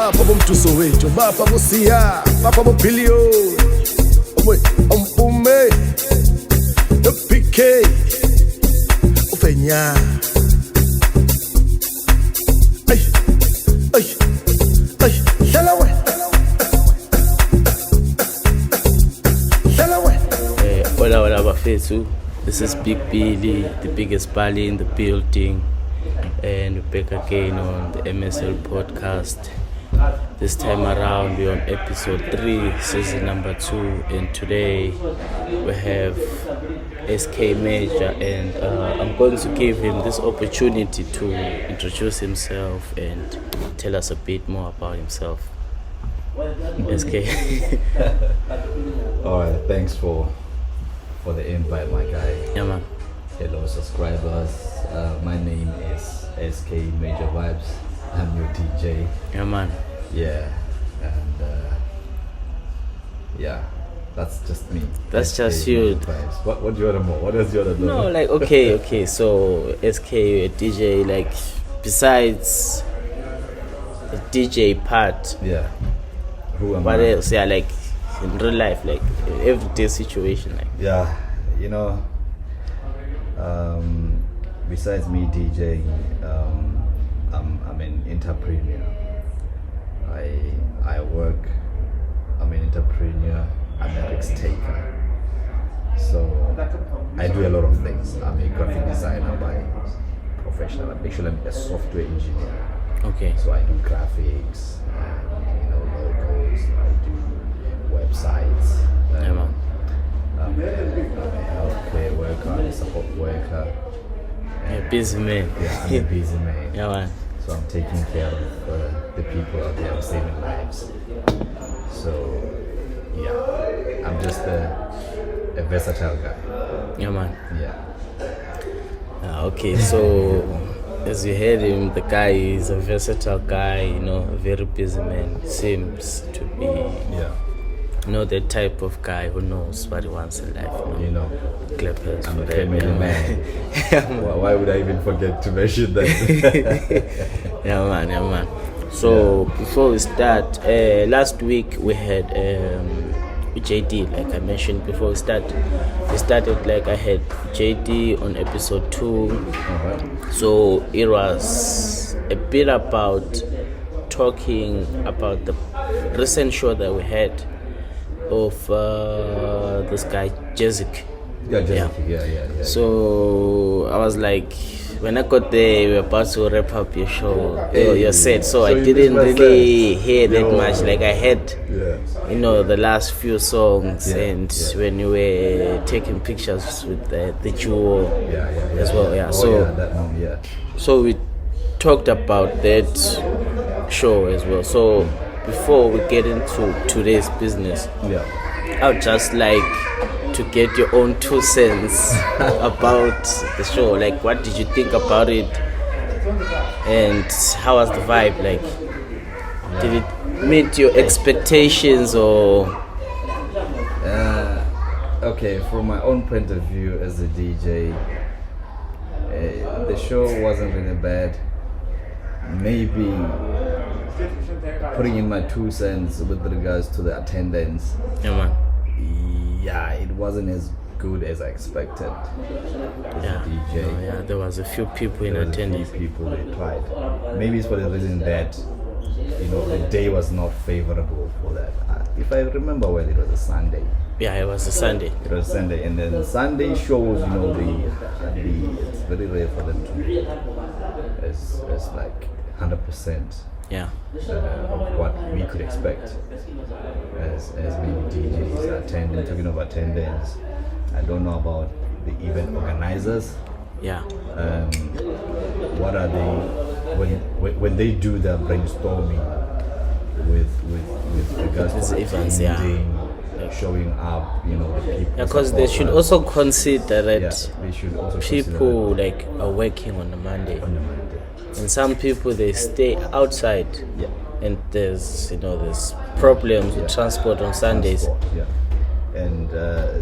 bapha bomtuso wethu bapha kusiya bapha bobillion umpume the PK ufenya ay hlala we Hola bafethu, this is Big Billy, the biggest Bali in the building, and we're back again on the MSL podcast. This time around we're on episode 3, season number 2, and today we have SKAY Major, and I'm going to give him this opportunity to introduce himself and tell us a bit more about himself. SKAY. Alright, thanks for the invite, my guy. Yeah, man. Hello subscribers, my name is SKAY Major Vibes. I'm your DJ. Yeah, man. Yeah, and yeah, that's just me. That's SKAY just you. Major Vibes. What do you want to know? What else do you want to know? No, like okay, so SKAY, a DJ, like besides the DJ part, Yeah. Who am what I? else? Yeah, like in real life, like everyday situation, like Yeah, you know, besides me DJing, I'm an entrepreneur. I work. I'm an entrepreneur. I'm a risk taker. So I do a lot of things. I'm a graphic designer by professional. Actually, I'm a software engineer. okay. So I do graphics, logos. I do websites. Yeah, man. I'm a healthcare worker, I'm a support worker. Yeah, busy man. Yeah, I'm a busy man. Yeah, man. So I'm taking care of the people out there, I'm saving lives. So yeah, I'm just a versatile guy. Yeah, man. Yeah. Okay, so as you heard him, the guy is a versatile guy, a very busy man. Seems to be, Yeah. the type of guy who knows what he wants in life. You know, Clippers, I'm a whatever, family man. Yeah, man. Why would I even forget to mention that? Yeah, man. So before we start, last week we had JD, like I mentioned before we started, like I had JD on episode 2. Alright. So it was a bit about talking about the recent show that we had of this guy Jezik. Yeah, Jessica. Yeah. So I was like, when I got there, we were about to wrap up your show, your set. So I you didn't missed my really set. hear that Yo. much. Like I had, Yeah. the last few songs, Yeah, and yeah. when you were taking pictures with the jewel Yeah. as well. Yeah. Oh, So yeah, that one, yeah. so we talked about that show as well. So before we get into today's business, Yeah. I would just like to get your own 2 cents about the show. Like, what did you think about it, and how was the vibe? Like, did it meet your expectations or? Okay, from my own point of view as a DJ, the show wasn't really bad. Maybe putting in my 2 cents with regards to the attendance, Yeah, man. yeah, it wasn't as good as I expected as Yeah. a DJ. Oh, yeah, there was a few people in There was attendance. a few people they tried. Maybe it's for the reason that the day was not favorable for that. If I remember well, it was a Sunday. Yeah, it was a Sunday. It was Sunday, and then Sunday shows, it's very rare for them to be as like 100% Yeah. of what we could expect as maybe DJs attending. Talking of attendance, I don't know about the event organizers. Yeah. What are they when they do their brainstorming with regards These to events, yeah. attending, showing up, the people. Yeah, because they should also consider that they should also consider people like are working on a Monday, on the Monday. and some people they stay outside, Yeah. and there's there's problems with transport on Sundays. Transport, yeah. And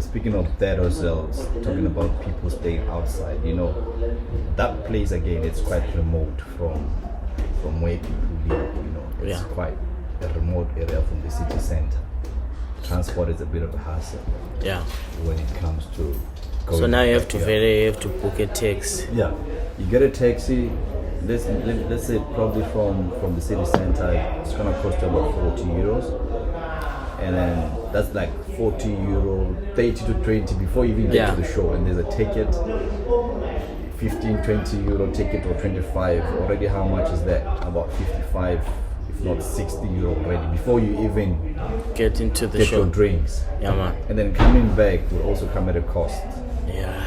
speaking of that also, talking about people staying outside, that place again, it's quite remote from where people live, it's Yeah. quite a remote area from the city center, transport is a bit of a hassle. Yeah. When it comes to going. So now you have here. to book a taxi. Yeah, you get a taxi. Let's say probably from the city center, it's gonna cost you about 40 euros, and then that's like 40 euro, 30 to 20 before you even get to the show. And there's a ticket, 15, 20 euro ticket or 25. Already, how much is that? About 55, if not 60 euro already before you even get into the get show. your drinks. Yeah, man. And then coming back will also come at a cost. Yeah.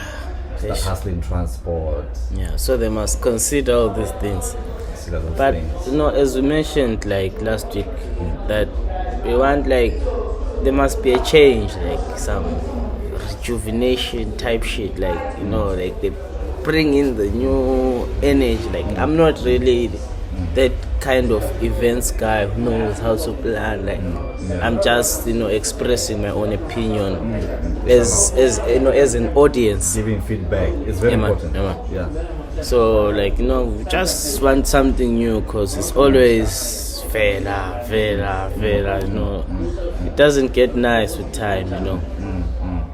Start hustling transport. Yeah, so they must consider all these things. Consider those But things. you know, as we mentioned like last week, that we want like there must be a change, like some rejuvenation type shit, like you know, like they bring in the new energy. Like I'm not really that kind of events guy who knows how to plan. Like I'm just expressing my own opinion as as an audience. Giving feedback is very important. Yeah. So like we just want something new because it's always Vela. It doesn't get nice with time.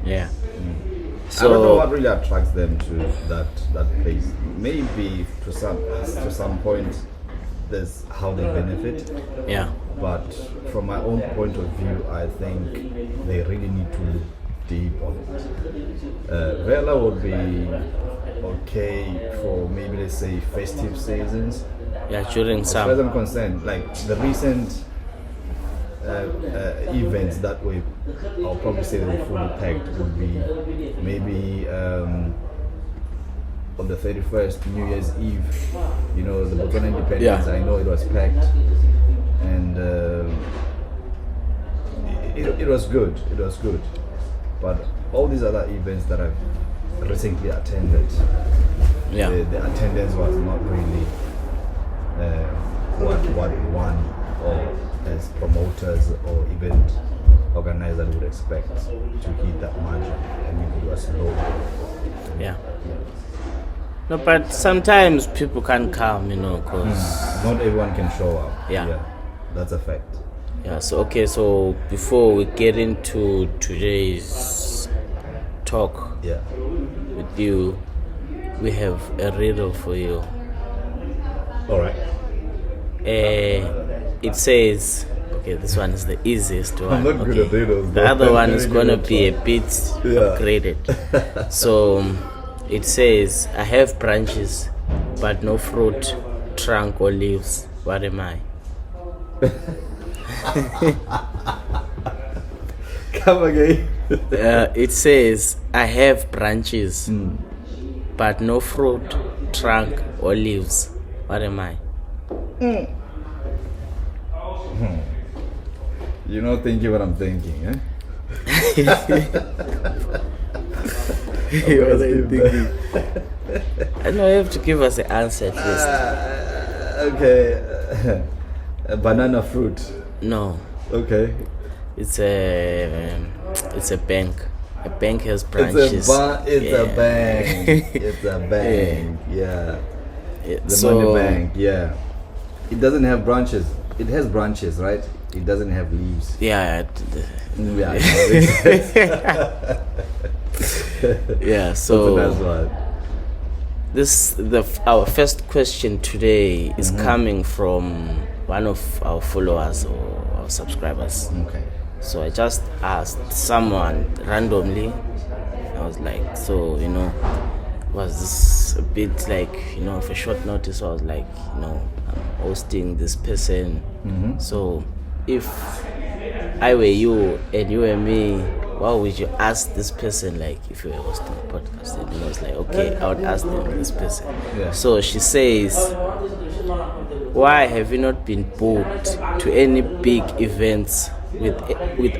Yeah. So I don't know what really attracts them to that place. Maybe to some point, there's how they benefit. Yeah. But from my own point of view, I think they really need to look deep on it. Vela would be okay for maybe let's say festive seasons. Yeah, during As far as some. I'm concerned, like the recent events that way, I'll probably say they were fully packed would be maybe on the 31st, New Year's Eve, the Botswana Independence. I know it was packed, and it was good. It was good, but all these other events that I've recently attended, the attendance was not really what one or as promoters or event organizers would expect to hit that margin. I mean, it was low. Yeah. No, but sometimes people can't come, because not everyone can show up. Yeah. That's a fact. Yeah. So before we get into today's talk with you, we have a riddle for you. All right. It says, this one is the easiest one. I'm not good at riddles. The other one is gonna be a bit upgraded. So it says, I have branches, but no fruit, trunk or leaves. What am I? Come again. It says, I have branches, but no fruit, trunk or leaves. What am I? You're not thinking what I'm thinking, eh? What are you thinking? I know you have to give us the answer at least. Okay. A banana fruit. No. Okay. It's a bank. A bank has branches. It's a bank. It's a bank. Yeah. The money bank. Yeah. It doesn't have branches. It has branches, right? It doesn't have leaves. Yeah. Yeah. So that's what. Our first question today is coming from one of our followers or our subscribers. Okay. So I just asked someone randomly. I was like, was this a bit like, for short notice? I was like, I'm hosting this person. So if I were you and you were me, what would you ask this person, like if you were hosting a podcast? And I was like, okay, I would ask them this person. Yeah. So she says, why have you not been booked to any big events with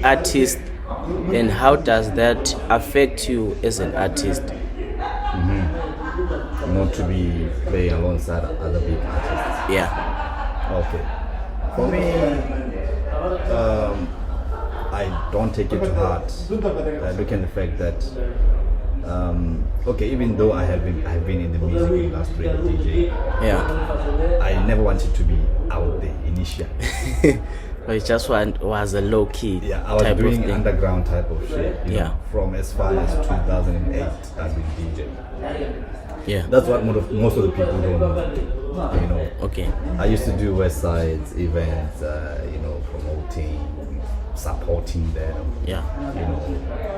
artists, and how does that affect you as an artist? Not to be playing alongside other big artists. Yeah. Okay. For me, I don't take it to heart. I look at the fact that even though I have been in the music industry, DJ, I never wanted to be out there initially. But it just was a low key Yeah, I was type of doing thing. underground type of shit. You Yeah. know, from as far as 2008, I've been DJ. Yeah. That's what most of the people don't know. You know. Okay. I used to do West Sides events. You know, promoting, supporting them. Yeah. You know,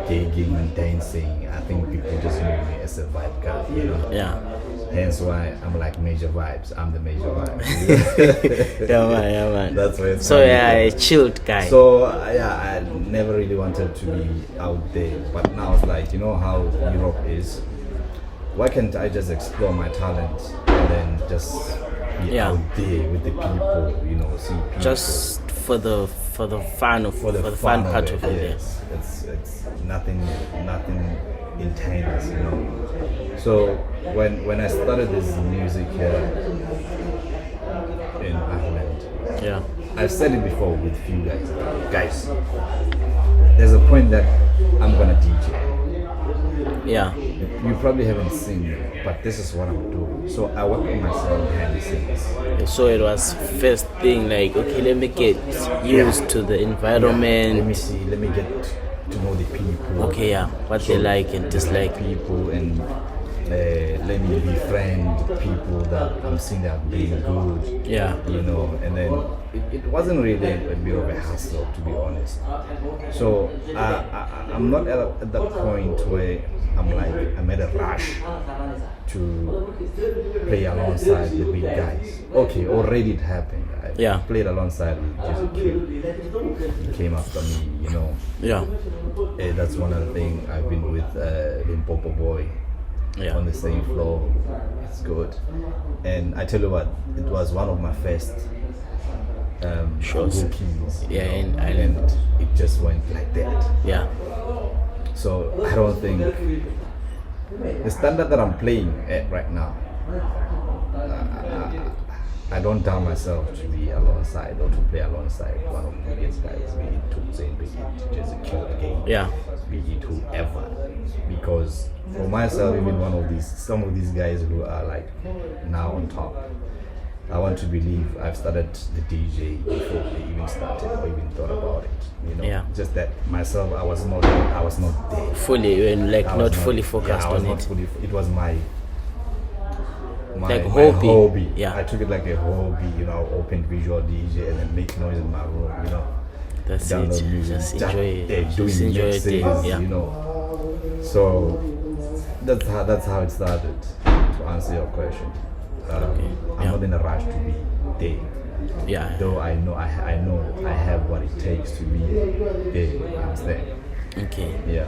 gigging, dancing. I think people just knew me as a vibe guy. You know. Yeah. Hence why I'm like Major Vibes. I'm the Major Vibes. Yeah, man. That's where it's So coming yeah, from. a chilled guy. So yeah, I never really wanted to be out there, but now it's like, you know how Europe is. Why can't I just explore my talent and then just be Yeah. out there with the people? You know, see people. Just for the fun of for the fun fun part of of it. it. Yes, it's nothing intense, you know. So when I started this music here in Ireland, Yeah. I've said it before with few guys. There's a point that I'm gonna DJ. Yeah. You probably haven't seen me, but this is what I'm doing. So I work on myself behind the scenes. So it was first thing like, okay, let me get used to the environment. Let me see. Let me get to know the people. Okay, yeah, what they like and dislike. People, and let me befriend people that I'm seeing that are doing good. Yeah. You know, and then it wasn't really a bit of a hassle, to be honest. So I'm not at that point where I'm at a rush to play alongside the big guys. Okay, already it happened. I played alongside with Jesse Q. He came after me, you know. Yeah. That's one other thing. I've been with Limpopo Boy on the same floor. It's good. And I tell you what, it was one of my first shows. bookings. Yeah, you in know, Ireland. and it just went like that. Yeah. So I don't think the standard that I'm playing at right now, I don't doubt myself to be alongside or to play alongside one of the biggest guys, be it Tuxin, be it just a cute game, Yeah. be it whoever. Because for myself, even some of these guys who are like now on top, I want to believe I've started the DJ before they even started or even thought about it. You know, Yeah. just that myself, I was not there. Fully and like I was not fully focused I was on not it. fully. It was my Like my hobby. hobby. Yeah. I took it like a hobby. You know, open visual DJ and then make noise in my room. You know, That's download it. music, Just enjoy it. doing Just enjoy it. mixes, Yeah. you know. So that's how it started. To answer your question, I'm Yeah. not in a rush to be there. Yeah. Though I know I have what it takes to be there. You understand? Okay. Yeah.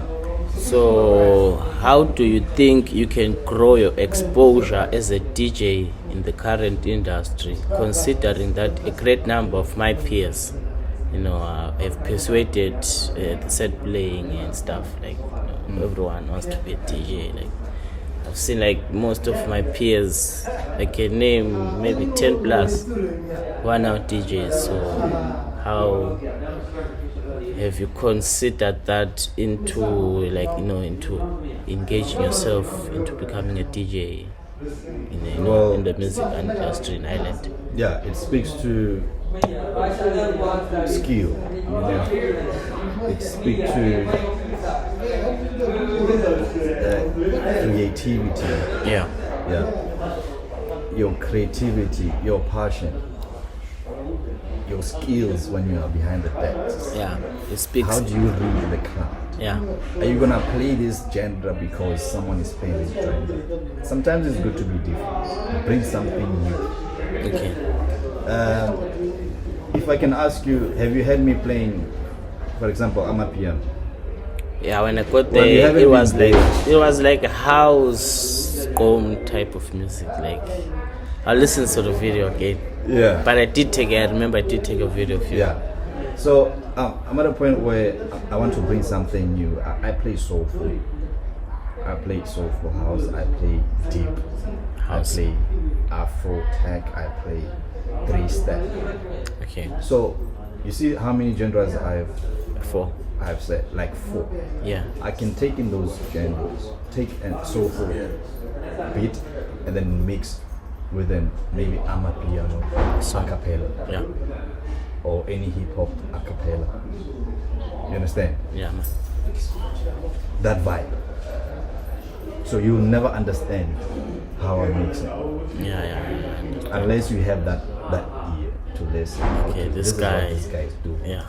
So, how do you think you can grow your exposure as a DJ in the current industry, considering that a great number of my peers, have persuaded the set playing and stuff, like, everyone wants to be a DJ. Like, I've seen like most of my peers, I can name maybe 10 plus, who are now DJs. So, how have you considered that into into engaging yourself into becoming a DJ in the music industry in Ireland? Yeah, it speaks to skill, you know. It speaks to creativity. Yeah. Your creativity, your passion, your skills when you are behind the decks. Yeah. It speaks. How do you read the crowd? Yeah. Are you gonna play this genre because someone is playing this genre? Sometimes it's good to be different. Bring something new. Okay. If I can ask you, have you had me playing, for example, Amapiano? Yeah, when I got Well, you there, haven't it was like a house home type of music. Like, I listened to the video again. Yeah. But I remember I did take a video of you. Yeah. So I'm at a point where I want to bring something new. I play soulful. I play soulful house. I play deep house. I play afro tech. I play 3-step. Okay. So you see how many genres I've said, like 4. Yeah. I can take in those genres, take a soulful beat, and then mix with maybe amapiano, a cappella. Yeah. or any hip hop a cappella. You understand? Yeah, man. That vibe. So you'll never understand how I mix it Yeah. unless you have that ear to listen. Okay, this is guy. what these guys do. Yeah.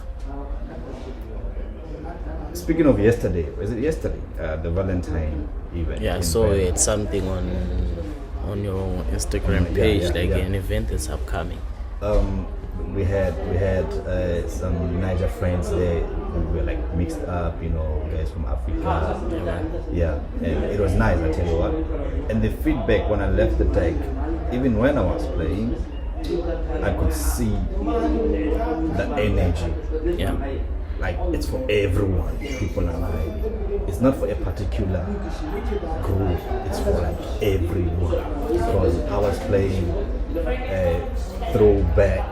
Speaking of yesterday, was it yesterday? The Valentine event. Yeah, I in saw Bern. it something on your Instagram Yeah, page, yeah, like yeah. an event that's upcoming. We had some Niger friends there. We were like mixed up, you know, guys from Africa. Yeah, man. Yeah, and it was nice, I tell you what. And the feedback when I left the deck, even when I was playing, I could see the energy. Yeah. Like it's for everyone. People are like, it's not for a particular group. It's for like everyone. Because I was playing throwback,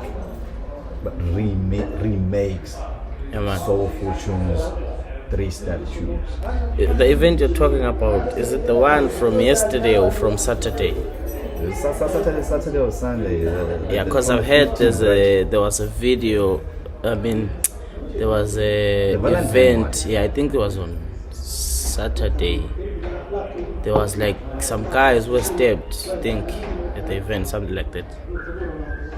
but remakes, Yeah, man. soulful tunes, 3-step tunes. The event you're talking about, is it the one from yesterday or from Saturday? Saturday or Sunday. Yeah, because I've heard there was a video. I mean, there was a The Valentine event. one. Yeah, I think it was on Saturday. There was like some guys were stabbed, I think, at the event, something like that.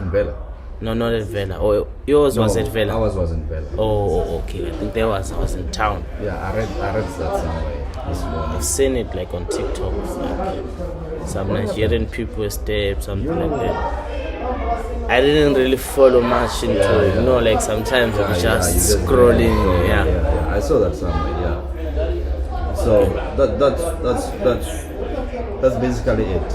In Vela. No, not at Vela. Oh, yours was at Vela. Ours was in Vela. Oh, okay. I think I was in town. Yeah, I read that somewhere this morning. I've seen it like on TikTok. Like some Nigerian people were stabbed, something like that. I didn't really follow much into it. You know, like sometimes I'm you just just scrolling. go, Yeah. I saw that somewhere. Yeah. So that's basically it.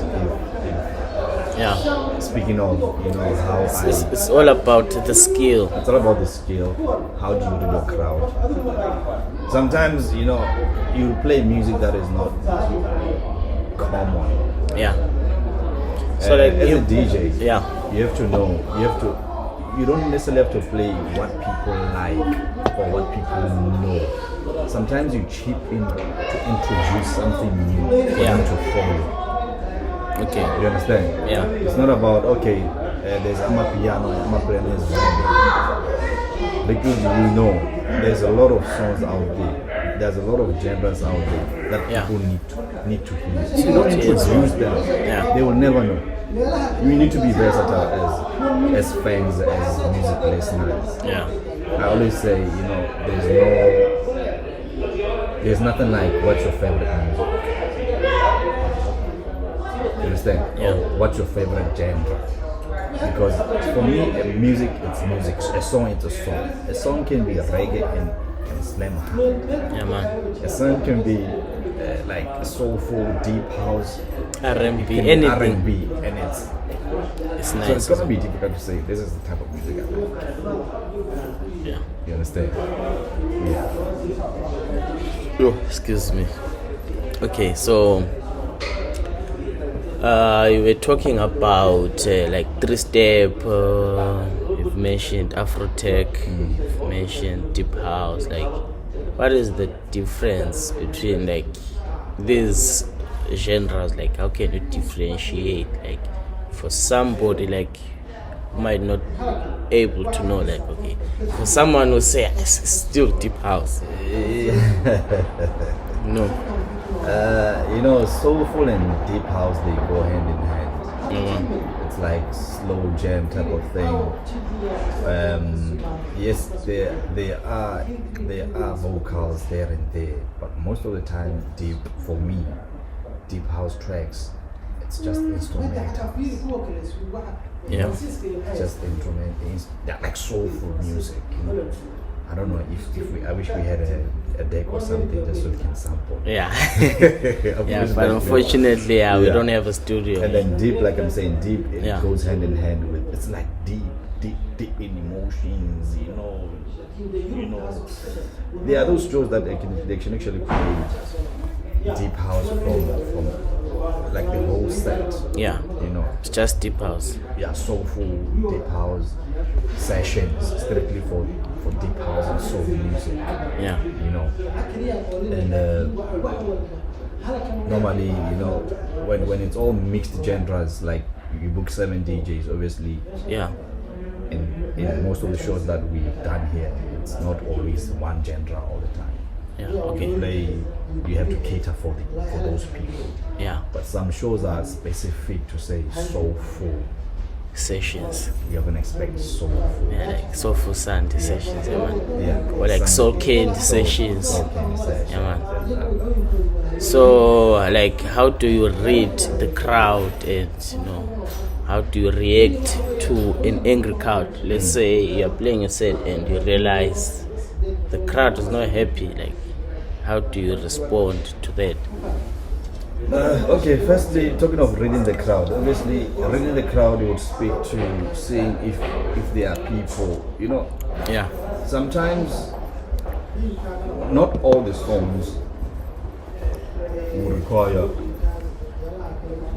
Yeah. Speaking of, you know, how It's all about the skill. it's all about the skill. How do you read your crowd? Sometimes, you know, you play music that is not common. Yeah. So like as you, a DJ, yeah. you have to know. You don't necessarily have to play what people like or what people know. Sometimes you chip in to introduce something new for Yeah. them to follow. Okay. You understand? Yeah. It's not about okay. There's Amapiano is vibe. Because you know, there's a lot of songs out there. There's a lot of genres out there that Yeah. people need to hear. If you don't introduce them, Yeah. they will never know. You need to be versatile as fans, as music listeners. Yeah. I always say, you know, there's nothing like what's your favorite music. You understand? Yeah. Or what's your favorite genre? Because for me, music, it's music. A song, it's a song. A song can be reggae and slam. Yeah, man. A song can be like soulful, deep house, R&B, can be anything. R&B, and it's It's so it's nice. gonna be difficult to say this is the type of music I like. Yeah. You understand? Yeah. Oh, excuse me. Okay, so you were talking about like 3-step. You've mentioned Afro tech. You've mentioned deep house. Like, what is the difference between like these genres? Like, how can you differentiate? Like, for somebody like who might not able to know, like, okay, for someone who say it's still deep house. No. You know, soulful and deep house, they go hand in hand. It's like slow jam type of thing. Yes, there are vocals there and there, but most of the time, for me, deep house tracks, it's just instrumental. Yeah. Just they're like soulful music. You know? I don't know I wish we had a deck or something just so we can sample. Yeah. Yeah, but unfortunately, we don't have a studio. And then deep, like I'm saying, deep, it Yeah. goes hand in hand with, it's like deep in emotions, you know. There are those shows that they can actually create deep house from like the whole set. Yeah. You know. It's just deep house. Yeah, soulful deep house sessions strictly for deep house and soul music. Yeah. You know. And normally, you know, when it's all mixed genres, like you book 7 DJs, obviously, Yeah. and in most of the shows that we've done here, it's not always one genre all the time. Yeah, okay. You have to cater for those people. Yeah. But some shows are specific to say soulful sessions. You're gonna expect soulful. Yeah, like soulful Sunday sessions, yeah man. Yeah. Or like soul candy sessions. Soul candy sessions. Yeah man. So like how do you read the crowd and how do you react to an angry crowd? Let's say you're playing a set and you realize the crowd is not happy, like how do you respond to that? Okay, firstly, talking of reading the crowd, obviously reading the crowd would speak to seeing if there are people, Yeah. Sometimes not all the songs would require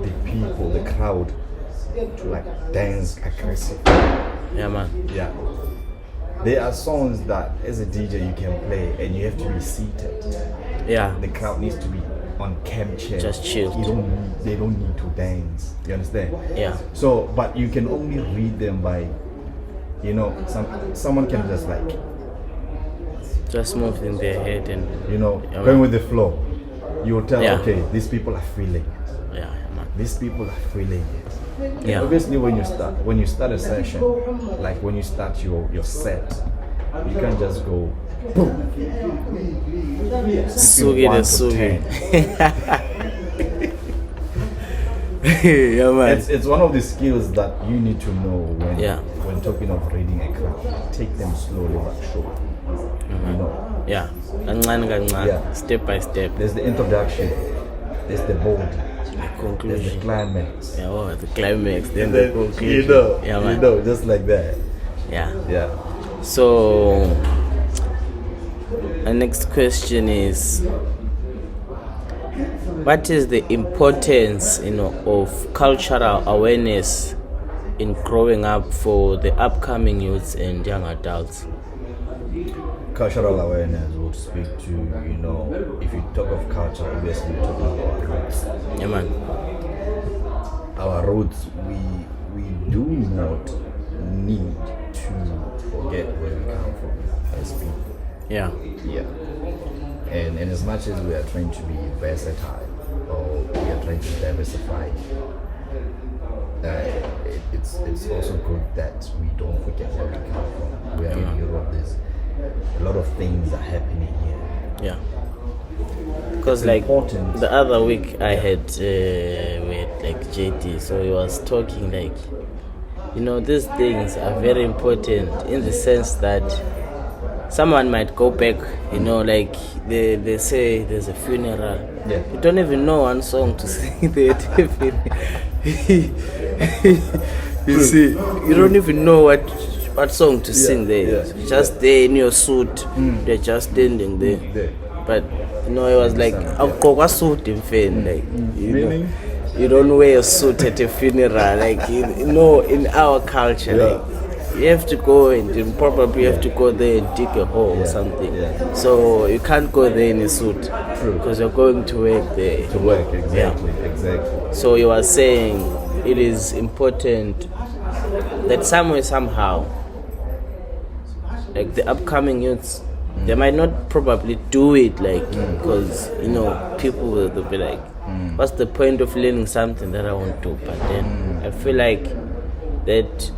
the people, the crowd to like dance aggressive. Yeah man. Yeah. There are songs that as a DJ you can play and you have to be seated. Yeah. The crowd needs to be on camp chair. Just chill. They don't need to dance. You understand? Yeah. So, but you can only read them by, someone can just move in their head and going with the flow. You will tell, Yeah. okay, these people are feeling it. Yeah, man. These people are feeling it. Yeah. Obviously, when you start a session, like when you start your set, you can't just go boom. Sugi the sugi. Yeah man. It's one of the skills that you need to know when talking of reading a crowd. Take them slowly but surely. Yeah. Kancane. Yeah. Step by step. There's the introduction. There's the body. The conclusion. There's the climax. Yeah, the climax. Then the conclusion. Yeah, man. Just like that. Yeah. Yeah. So, the next question is, what is the importance, of cultural awareness in growing up for the upcoming youths and young adults? Cultural awareness would speak to, if you talk of culture, obviously you're talking about roots. Yeah, man. Our roots, we do not need to forget where we come from as people. Yeah. Yeah. And as much as we are trying to be versatile or we are trying to diversify, it's also good that we don't forget where we come from. We are in Europe. There's a lot of things are happening here. Yeah. Because important. The other week I had with JT, so he was talking these things are very important in the sense that someone might go back, they say there's a funeral. Yeah. You don't even know one song to sing there. You see, you don't even know what song to sing there. Yeah. Just there in your suit, they're just standing there. But it was like a suit in fan, you don't wear a suit at a funeral, in our culture, you have to go and probably have to go there and dig a hole or something. Yeah. So you can't go there in a suit because you're going to work there. To work, exactly. So you are saying it is important that somehow, the upcoming youths, they might not probably do it because people will be like, what's the point of learning something that I won't do? But then I feel like that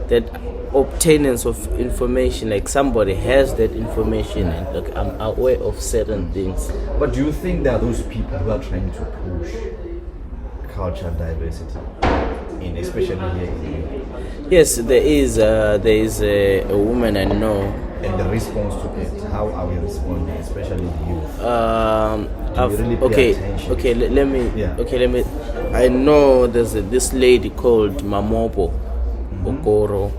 that obtainance of information, somebody has that information and I'm aware of certain things. But do you think there are those people who are trying to push cultural diversity, especially here in Europe? Yes, there is a woman I know. And the response to it, how are we responding, especially the youth? Really let me. I know there's this lady called Mamobo Okoro.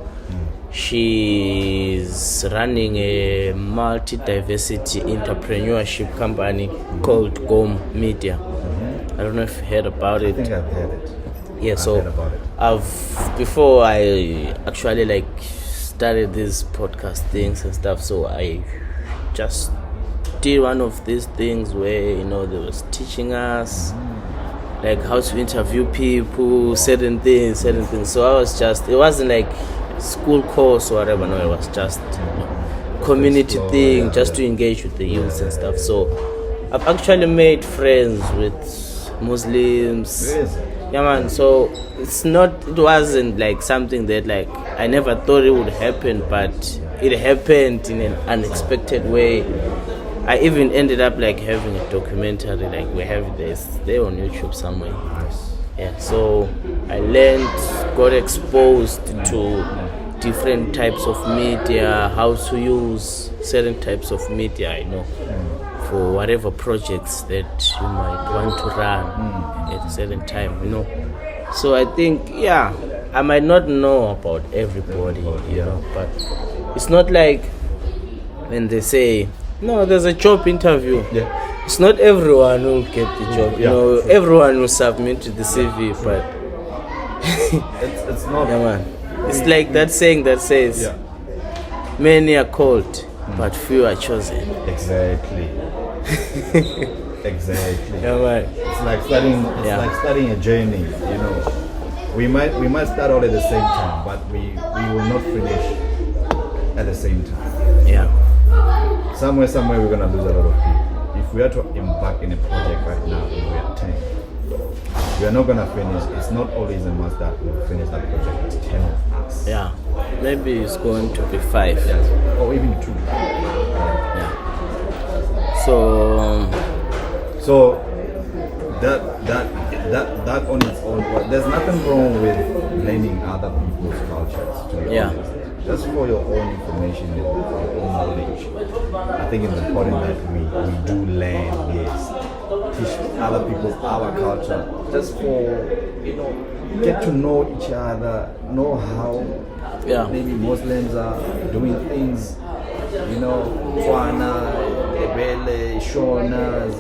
She's running a multi-diversity entrepreneurship company called GOM Media. I don't know if you heard about it. I think I've heard it. Yeah, before I actually started these podcast things and stuff, so I just did one of these things where they was teaching us like how to interview people, certain things. So it wasn't like school course or whatever. No, it was just community thing, just to engage with the youth and stuff. So I've actually made friends with Muslims. Yeah, man. So it wasn't like something that like I never thought it would happen, but it happened in an unexpected way. I even ended up like having a documentary, like we have this there on YouTube somewhere. Yeah, so I learned, got exposed to different types of media, how to use certain types of media, for whatever projects that you might want to run at a certain time, So I think, I might not know about everybody, but it's not like when they say, no, there's a job interview. Yeah. It's not everyone who get the job. Everyone will submit to the CV, but it's not. Yeah, man. It's like that saying that says, many are called, but few are chosen. Exactly. Exactly. Yeah, man. It's like starting a journey. We might start all at the same time, but we will not finish at the same time. Yeah. Somewhere we're gonna lose a lot of people. If we are to embark in a project right now and we are 10, we are not gonna finish. It's not always a must that we'll finish that project with 10 of us. Yeah. Maybe it's going to be 5. Yes. Or even 2. Yeah. So that on its own, there's nothing wrong with learning other people's cultures, to be honest. Just for your own information and for your own knowledge. I think it's important that we do learn, yes. Teach other people our culture. Just for, get to know each other, know how maybe Muslims are doing things, Tswana, Ebele, Shonas,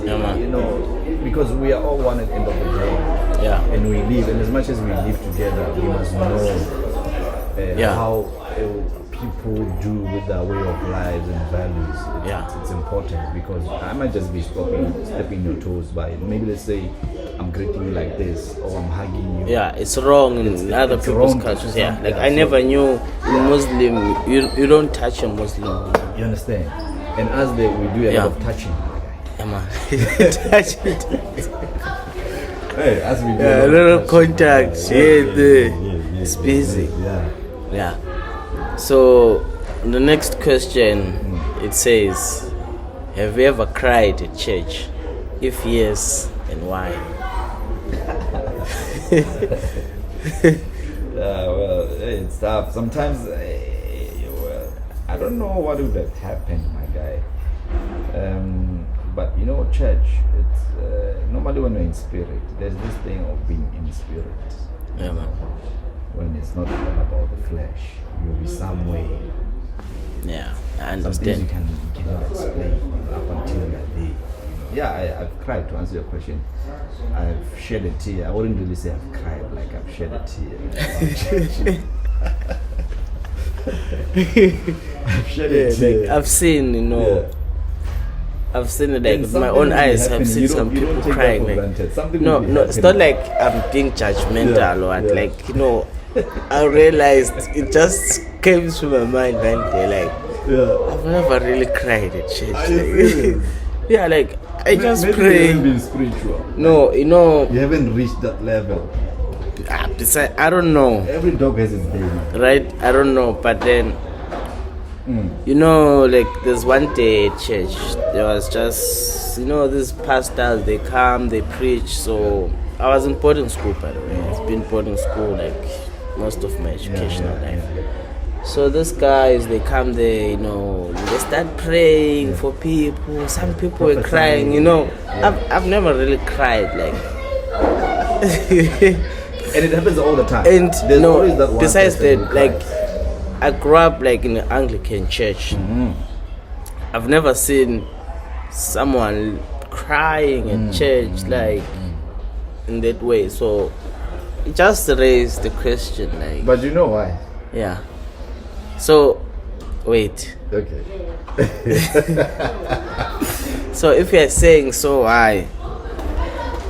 because we are all one at the end of the day. Yeah. And we live, and as much as we live together, we must know how people do with their way of lives and values. It's important, because I might just be stepping your toes by maybe, let's say I'm greeting you like this, or I'm hugging you. Yeah, it's wrong in other people's cultures. Yeah, like I never knew in Muslim you don't touch a Muslim. You understand? And as we do a lot of touching. Yeah, man. Touching. Hey, as we do a lot of contact. It's busy. Yeah. So the next question, it says, have you ever cried at church? If yes, then why? Well, it's tough. Sometimes, I don't know what would have happened, my guy. But church, it's normally when you're in spirit, there's this thing of being in spirit. Yeah, man. When it's not all about the flesh, you'll be some way. Yeah, I understand. Some things you cannot explain up until that day. Yeah, I've cried, to answer your question. I've shed a tear. I wouldn't really say I've cried, like I've shed a tear. I've shed a tear. Like I've seen, I've seen it like with my own eyes. I've seen some people crying. Like, no, it's not like I'm being judgmental or what. Like, I realized it just came to my mind one day. Like, I've never really cried at church. Like, like I just pray. You haven't been spiritual. No, you haven't reached that level. I don't know. Every dog has its day. Right? I don't know, but then. Like there's one day at church, there was just, these pastors, they come, they preach. So I was in boarding school, by the way. I've been boarding school like most of my educational life. So these guys, they come there, they start praying for people. Some people were crying, I've never really cried, like. And it happens all the time. And there's always that one besides that, like, I grew up like in an Anglican church. I've never seen someone crying at church like in that way. So it just raised the question, like. But you know why? Yeah. So wait. Okay. So if you're saying so why,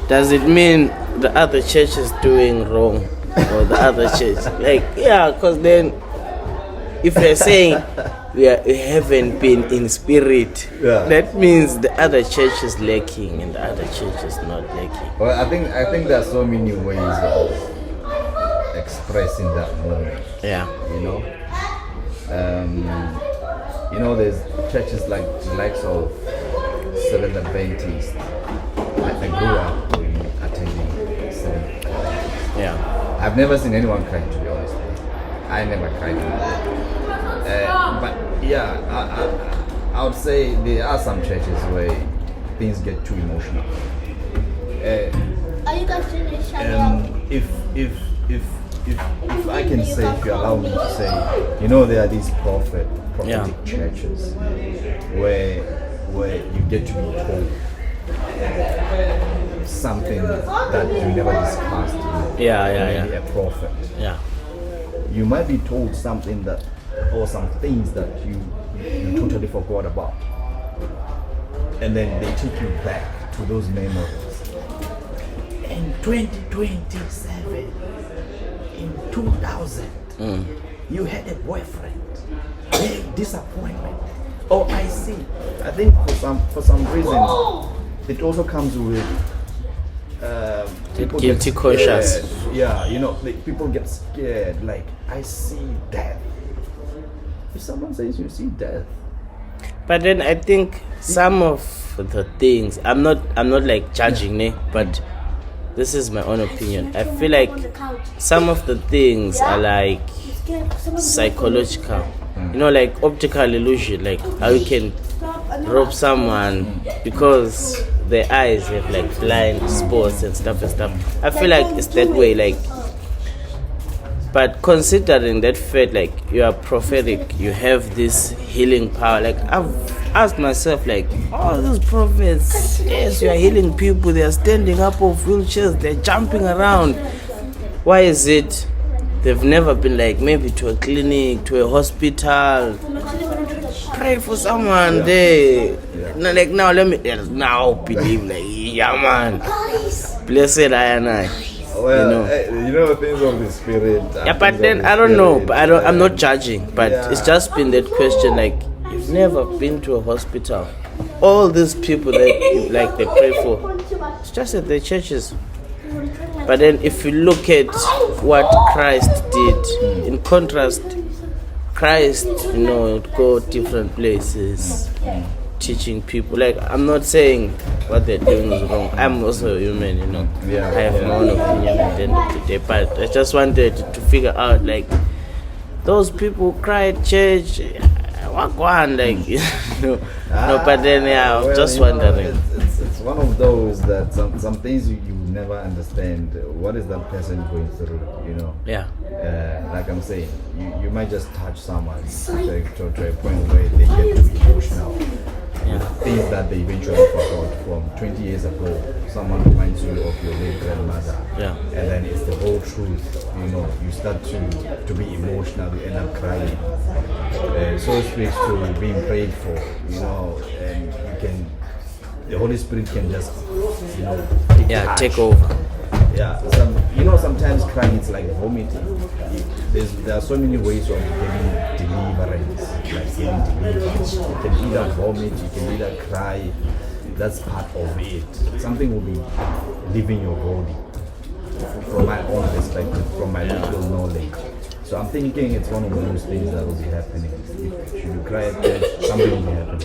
does it mean the other church is doing wrong, or the other church, like, yeah, because then if you're saying we haven't been in spirit, that means the other church is lacking and the other church is not lacking. Well, I think there are so many ways of expressing that moment. Yeah. There's churches like the likes of Seventh Adventist. I grew up attending Seventh Adventist. Yeah. I've never seen anyone cry, to be honest. I never cried. But yeah, I would say there are some churches where things get too emotional. Are you guys doing this? If I can say, if you allow me to say, there are these prophetic churches where you get to be told something that you never discussed. A prophet. Yeah. You might be told something that, or some things that you totally forgot about, and then they take you back to those memories. In 2027, in 2000, you had a boyfriend. Hey, disappointment. Oh, I see. I think for some reason, it also comes with people guilty get conscious. People get scared. Like, I see death. If someone says you see death, but then I think some of the things, I'm not like judging, but this is my own opinion. I feel like some of the things are like psychological. Like optical illusion, like how you can rob someone because their eyes have like blind spots and stuff. I feel like it's that way, like. But considering that fact, like, you are prophetic, you have this healing power. Like, I've asked myself, like, all these prophets, yes, you are healing people, they are standing up off wheelchairs, they're jumping around. Why is it they've never been, like, maybe to a clinic, to a hospital, pray for someone there? Like, now let me now believe, like, yeah, man, blessed I and I. Well, things of the spirit. But then I don't know. But I'm not judging. But it's just been that question. Like, you've never been to a hospital. All these people that they pray for, it's just at the churches. But then if you look at what Christ did, in contrast, Christ, would go different places, teaching people. Like, I'm not saying what they're doing is wrong. I'm also a human, I have my own opinion at the end of the day. But I just wanted to figure out, like, those people cry at church, what one, like, but then, I'm just wondering. It's one of those that some things you never understand. What is that person going through, Yeah. Like I'm saying, you might just touch someone to a point where they get to be emotional. Things that they eventually forgot from 20 years ago. Someone reminds you of your late grandmother. And then it's the whole truth. You start to be emotional, you end up crying. So it speaks to being prayed for, and the Holy Spirit can just, take over. Sometimes crying is like vomiting. There are so many ways of getting deliverance, like getting deliverance. You can either vomit, you can either cry. That's part of it. Something will be leaving your body. From my own perspective, from my little knowledge. So I'm thinking it's one of those things that will be happening. If you cry at church, something will be happening.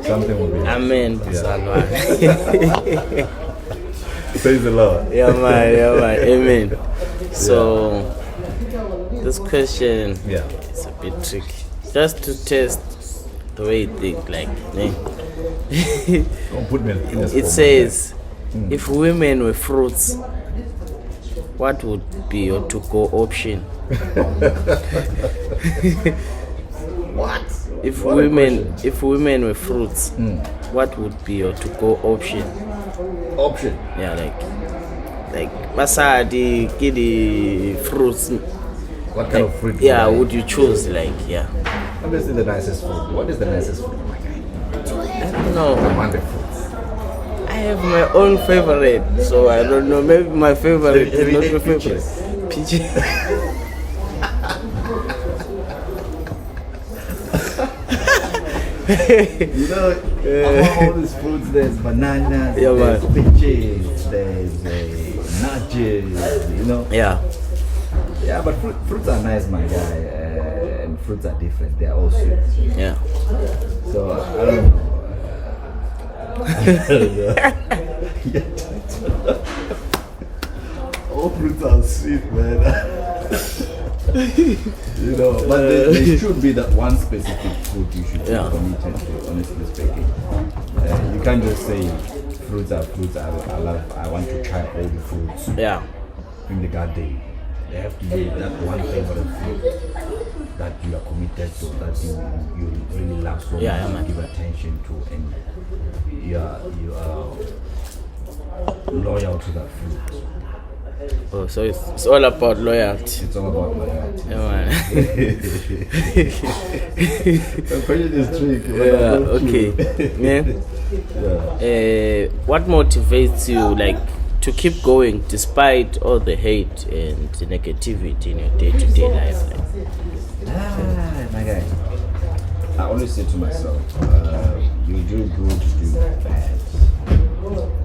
Something will be happening. Amen. Praise the Lord. Yeah, man. Amen. So, this question is a bit tricky. Just to test the way you think, like, Don't put me in this it says, if women were fruits, what would be your to-go option? What? If women were fruits, what would be your to-go option? Yeah, like basadi, kidi fruits. What kind of fruit? Would you choose? Like, Obviously the nicest fruit. What is the nicest fruit? I don't know. I want the fruits. I have my own favorite, so I don't know. Maybe my favorite is not your favorite. Peaches. You know, among all these fruits, there's bananas, Yeah, there's man. peaches, there's nutches, you know. Yeah. Yeah, but fruits are nice, my guy, and fruits are different. They are all sweet. Yeah. So I don't know. All fruits are sweet, man. You know, but there should be that one specific fruit you should be committed to, honestly speaking. You can't just say fruits are fruits. I want to try all the fruits Yeah. in the garden. There have to be that one favorite fruit that you are committed to, that you really love so much, man. give attention to, and you are loyal to that fruit. Oh, so it's all about loyalty. It's all about loyalty. Yeah, man. The question is tricky. Yeah, okay. Yeah. What motivates you, like, to keep going despite all the hate and the negativity in your day-to-day life? Like? My guy, I always say to myself, you do good, do bad.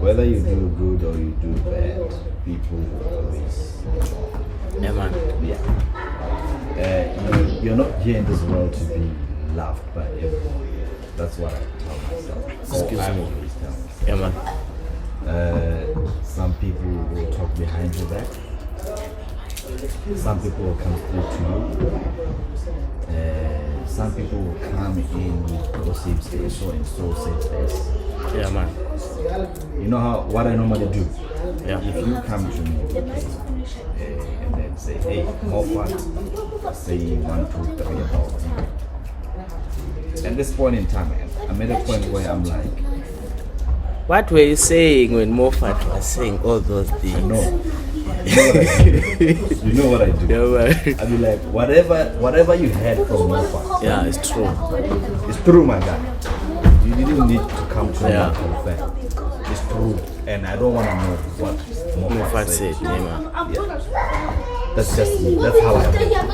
Whether you do good or you do bad, people will always. Yeah, man. You're not here in this world to be loved by everyone. That's what I tell myself. Excuse I me. always tell myself. Yeah, man. Some people will talk behind your back. Some people will come through to you. Some people will come in with gossips, so and so said this. Yeah, man. You know what I normally do? Yeah. If you come to me, and then say, hey, more fun, say 1, 2, 3 about you. At this point in time, I'm at a point where I'm like, What were you saying when Moffat was saying all those things? no. You know what I do? Yeah, man. I be like, whatever you heard from Moffat. Yeah, it's true. It's true, my guy. You didn't need to come to me Yeah. and confirm. It's true, and I don't want to know what Moffat said, yeah, man. Yeah. That's just me. That's how I am.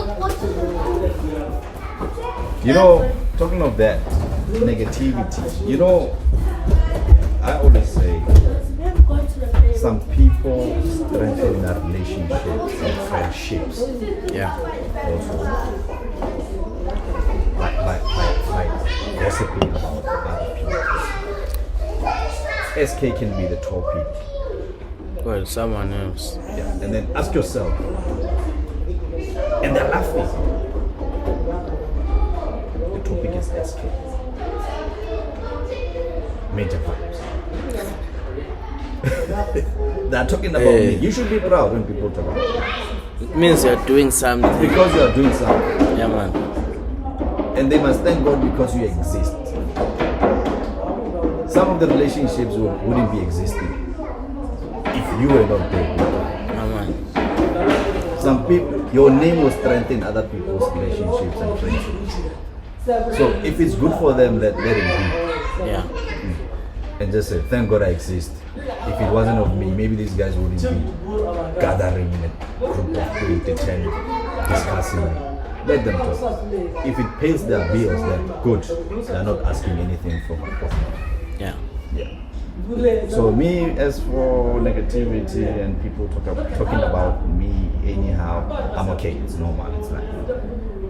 You know, talking of that negativity, you know, I always say some people strengthen their relationships and friendships. Yeah. Also, like gossiping about other people. SK can be the topic. Well, someone else. Yeah. And then ask yourself, and they're laughing. The topic is SK. Major vibes. They're talking about me. You should be proud when people talk about you. It means you're doing something. Because you are doing something. Yeah, man. And they must thank God because you exist. Some of the relationships wouldn't be existing if you were not there. Yeah, man. Some people, your name will strengthen other people's relationships and friendships. So if it's good for them, let it be. Yeah. And just say, thank God I exist. If it wasn't of me, maybe these guys wouldn't be gathering in a group of 8 to 10 discussing me. Let them talk. If it pays their bills, then good. They're not asking anything from me. Yeah. Yeah. So me, as for negativity and people talking about me anyhow, I'm okay. It's normal. It's like,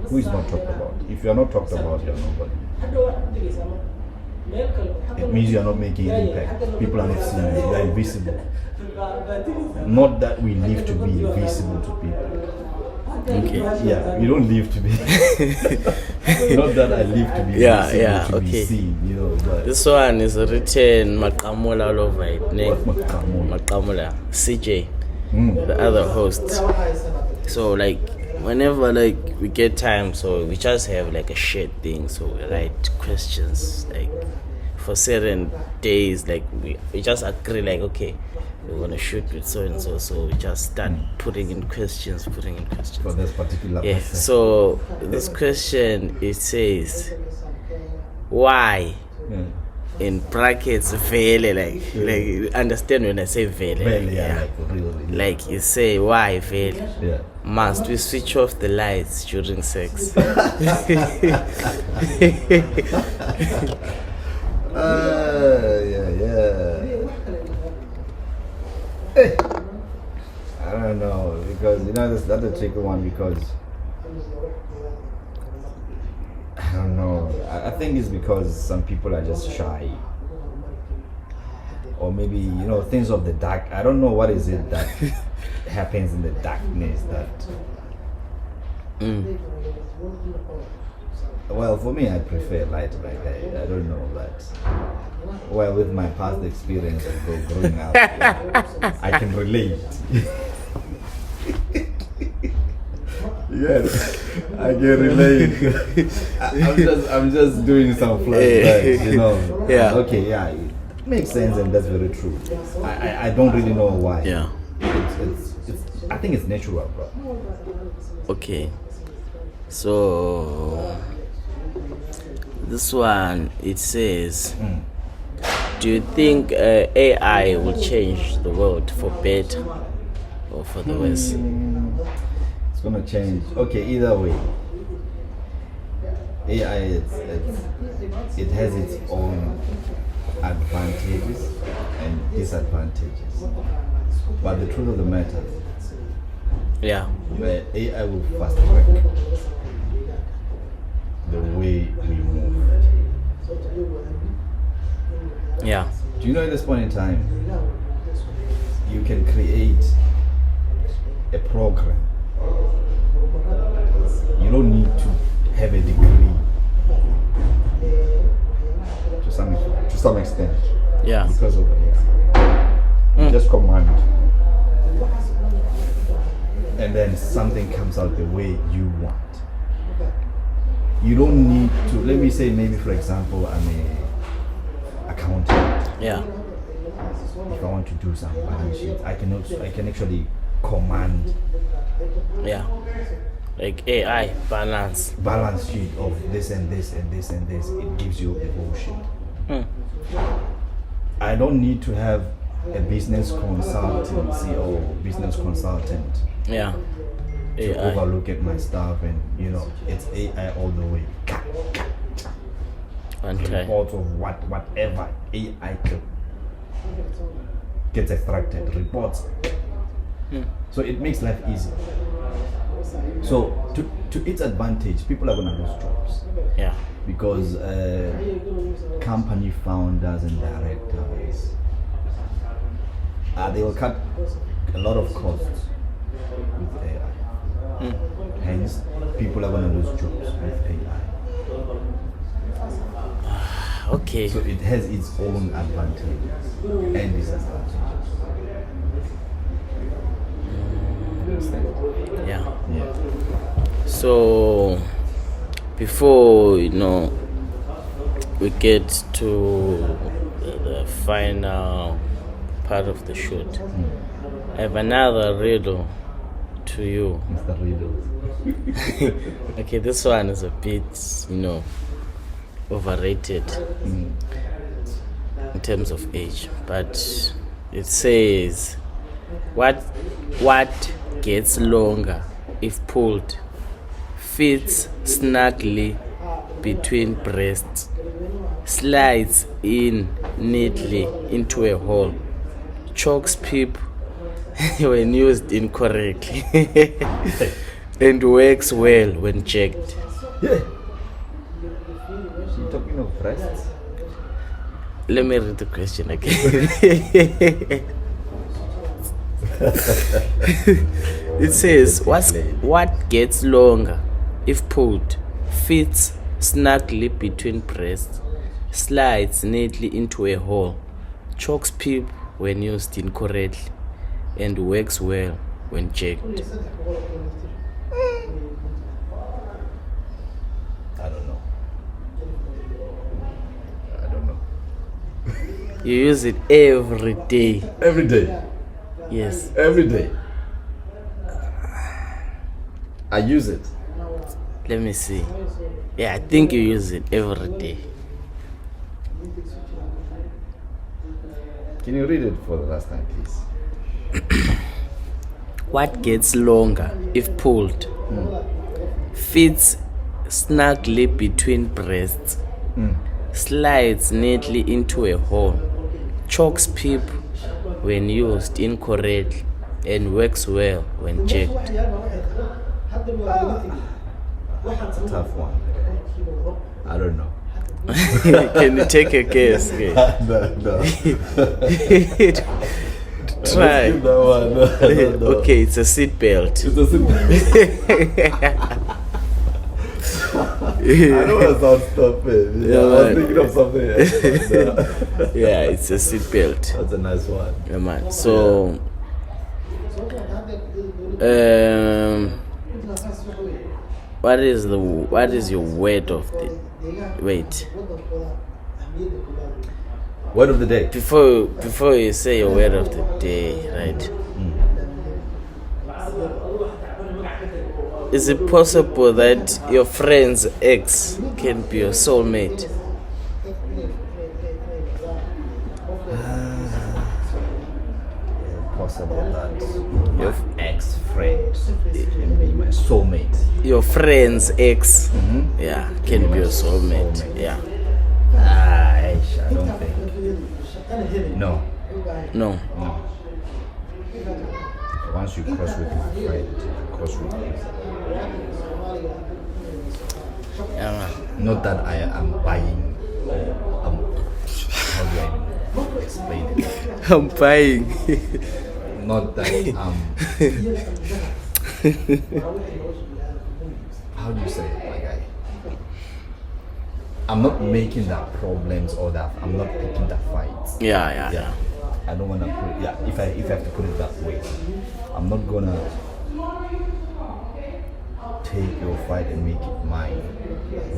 who is not talked about? If you're not talked about, you're nobody. It means you're not making an impact. People are not seeing you. You're invisible. Not that we live to be invisible to people. Okay. Yeah, we don't live to be. Not that I live to be invisible, to be seen, you know. But This one is written Maqamula all over it. what Maqamula? Maqamula. CJ, the other host. So like whenever like we get time, so we just have like a shared thing. So we write questions like for certain days, like we just agree like, okay, we want to shoot with so and so, so we just start putting in questions. For this particular person. So this question, it says, why in brackets vele, like understand when I say vele. Really, yeah, like really. Like you say, why vele? Yeah. Must we switch off the lights during sex? Yeah. I don't know, because that's a tricky one, because I don't know. I think it's because some people are just shy, or maybe things of the dark. I don't know what is it that happens in the darkness that. Well, for me, I prefer light. Like I don't know, but well, with my past experience of growing up, I can relate. Yes, I can relate. I'm just doing some flashbacks, Yeah. Okay, yeah, it makes sense, and that's very true. I don't really know why. Yeah. It's I think it's natural, bro. Okay. So this one, it says, do you think AI will change the world for better or for the worse? It's gonna change. Okay, either way. AI, it has its own advantages and disadvantages. But the truth of the matter, Yeah. AI will fast track the way we move. Yeah. Do you know at this point in time, you can create a program. You don't need to have a degree to some extent. Yeah. Because of AI. You just command. And then something comes out the way you want. You don't need to, let me say, maybe for example, I'm a accountant. Yeah. If I want to do some balance sheets, I can actually command Yeah. Like AI balance. balance sheet of this and this and this and this. It gives you a whole sheet. I don't need to have a business consultancy or business consultant Yeah. to AI. overlook at my stuff, and it's AI all the way. One time. Reports of whatever AI gets extracted, reports. So it makes life easy. So to its advantage, people are gonna lose jobs. Yeah. Because company founders and directors, they will cut a lot of costs with AI. Hence, people are going to lose jobs with AI. Okay. So it has its own advantages and disadvantages. Yeah. Yeah. So before we get to the final part of the shoot, I have another riddle to you. Mr. Riddles. Okay, this one is a bit overrated in terms of age, but it says, what gets longer if pulled, fits snugly between breasts, slides in neatly into a hole, chokes people when used incorrectly, and works well when checked. Yeah. You're talking of breasts? Let me read the question again. It says, what gets longer if pulled, fits snugly between breasts, slides neatly into a hole, chokes people when used incorrectly, and works well when checked? I don't know. You use it every day. Every day. Yes. Every day. I use it. Let me see. Yeah, I think you use it every day. Can you read it for the last time, please? What gets longer if pulled? Fits snugly between breasts. Slides neatly into a hole. Chokes peep when used incorrectly and works well when checked. That's a tough one. I don't know. Can you take a guess? Okay. No. Try. Let's give that one. No. Okay, it's a seat belt. It's a simple. I don't want to sound stupid. I was thinking of something else. Yeah, it's a seat belt. That's a nice one. Yeah, man. So, what is your word of the Word of the day. Before you say your word of the day, right? Is it possible that your friend's ex can be your soulmate? Possible that your ex-friend can be my soulmate. Your friend's ex, yeah, can be your soulmate. Yeah. I don't think. No. Once you cross with my friend, cross with me. Yeah, man. Not that I am buying. How do I even explain it? I'm buying. Not that how do you say it, my guy? I'm not making that problems or that I'm not picking that fights. Yeah. I don't wanna put if I have to put it that way. I'm not gonna take your fight and make it mine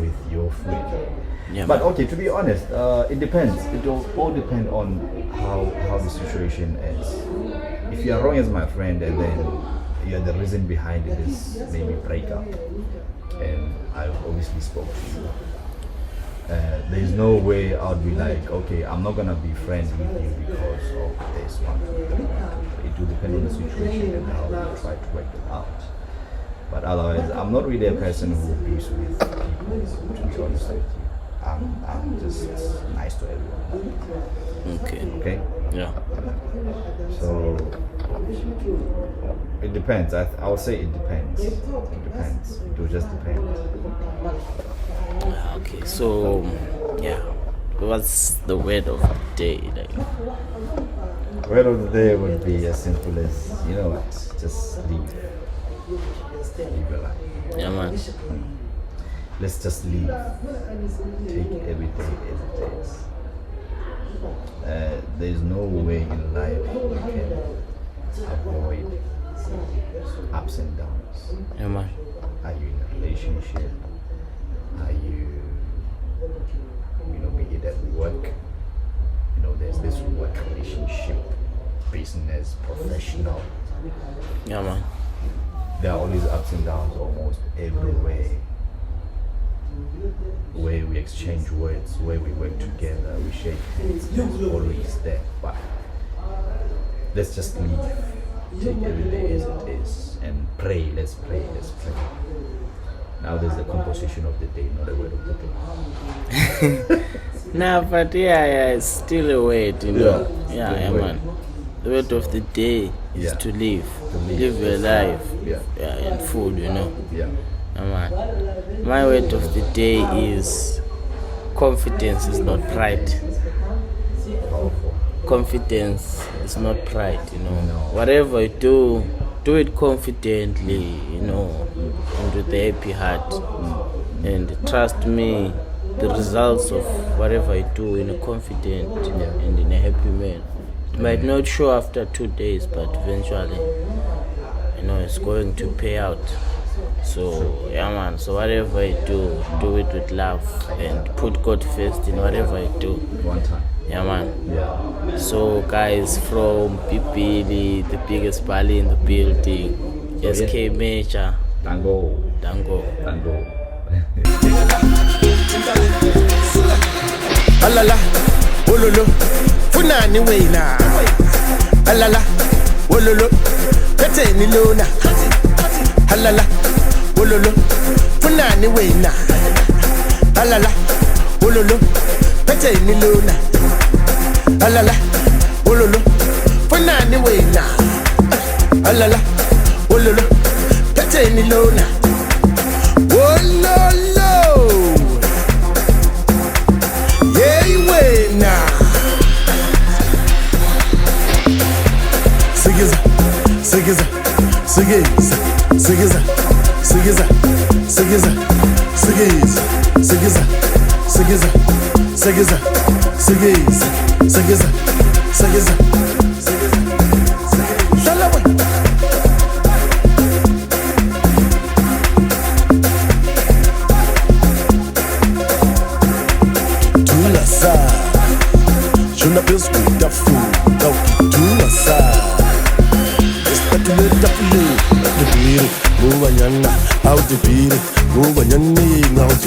with your friend. Yeah, but man. okay, to be honest, it depends. It will all depend on how the situation is. If you are wrong as my friend and then the reason behind it is maybe breakup, and I obviously spoke to you, there's no way I'll be like, okay, I'm not gonna be friends with you because of this one. It will depend on the situation and how we try to work it out. But otherwise, I'm not really a person who agrees with people, to be honest with you. I'm just nice to everyone. Okay? Yeah. So it depends. I'll say it depends. It depends. It will just depend. Okay, so yeah, what's the word of the day? Like, Word of the day would be as simple as, you know what, just leave. Live your life. yeah, man. Let's just leave. Take every day as it is. There's no way in life you can avoid ups and downs. Yeah, man. Are you in a relationship? Are you be it at work? There's this work relationship, business, professional. Yeah, man. There are always ups and downs almost everywhere. Where we exchange words, where we work together, we shake hands, there's always there. But let's just leave. Take every day as it is and pray. Let's pray. Now there's the composition of the day, not a word of the day. Nah, but yeah, it's still a word, Yeah, word. man. The word of the day is to live. Live your life. Yeah. And food, Yeah. Yeah, man. My word of the day is confidence is not pride. Powerful. Confidence is not pride, No. Whatever you do it confidently, and with a happy heart. And trust me, the results of whatever you do in a confident and in a happy man. It might not show after 2 days, but eventually, it's going to pay out. So, yeah, man. So whatever you do it with love and put God first in whatever you do. One time. Yeah, man. Yeah. So, guys, from Pipili, the biggest Bali in the building, SKAY Major, Tango. Alala, ololo, funani wena alala wololo petheni lona alala wololo funani wena alala wololo petheni lona alala wololo funani wena alala wololo petheni lona wololo yey wena sigiza sigiza sigiza sigiza sigiza sigiza sigiza sigiza sigiza sigiza sigiza sigiza sigiza Salawe Tula sa Juna pesco da fu Da tula sa Espatule da fule De bire Mubanyana Out de bire Mubanyani Out